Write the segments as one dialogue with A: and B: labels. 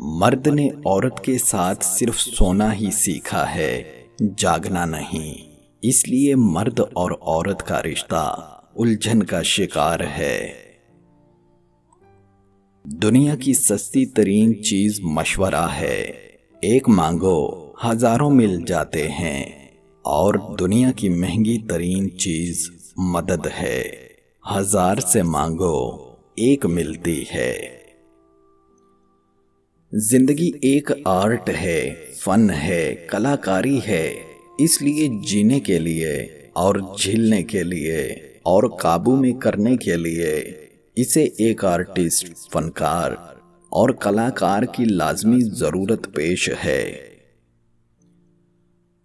A: मर्द ने औरत के साथ सिर्फ सोना ही सीखा है, जागना नहीं। इसलिए मर्द और औरत का रिश्ता उलझन का शिकार है। दुनिया की सस्ती तरीन चीज मशवरा है। एक मांगो हजारों मिल जाते हैं, और दुनिया की महंगी तरीन चीज मदद है। 1000 से मांगो एक मिलती है। जिंदगी एक आर्ट है, फन है, कलाकारी है। इसलिए जीने के लिए और झेलने के लिए और काबू में करने के लिए इसे एक आर्टिस्ट, फनकार और कलाकार की लाजमी जरूरत पेश है।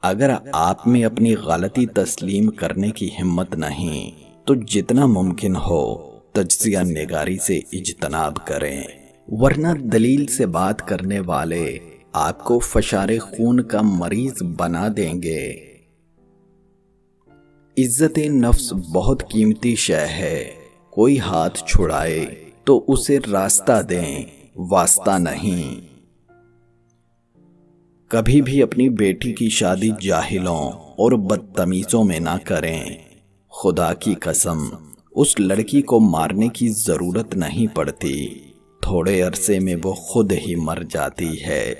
A: अगर आप में अपनी गलती तस्लीम करने की हिम्मत नहीं, तो जितना मुमकिन हो तज्जिया निगारी से इज्तनाब करें, वरना दलील से बात करने वाले आपको फशारे खून का मरीज बना देंगे। इज्जत नफ्स बहुत कीमती शय है। कोई हाथ छुड़ाए तो उसे रास्ता दें, वास्ता नहीं। कभी भी अपनी बेटी की शादी जाहिलों और बदतमीजों में ना करें। खुदा की कसम, उस लड़की को मारने की जरूरत नहीं पड़ती। थोड़े अरसे में वो खुद ही मर जाती है।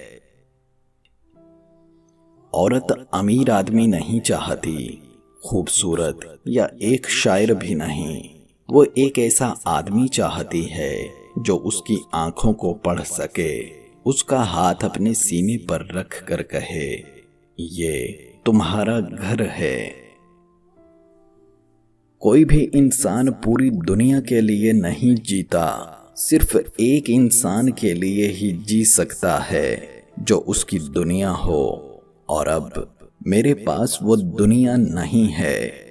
A: औरत अमीर आदमी नहीं चाहती, खूबसूरत या एक शायर भी नहीं। वो एक ऐसा आदमी चाहती है जो उसकी आंखों को पढ़ सके, उसका हाथ अपने सीने पर रख कर कहे, ये तुम्हारा घर है। कोई भी इंसान पूरी दुनिया के लिए नहीं जीता, सिर्फ एक इंसान के लिए ही जी सकता है जो उसकी दुनिया हो। और अब मेरे पास वो दुनिया नहीं है।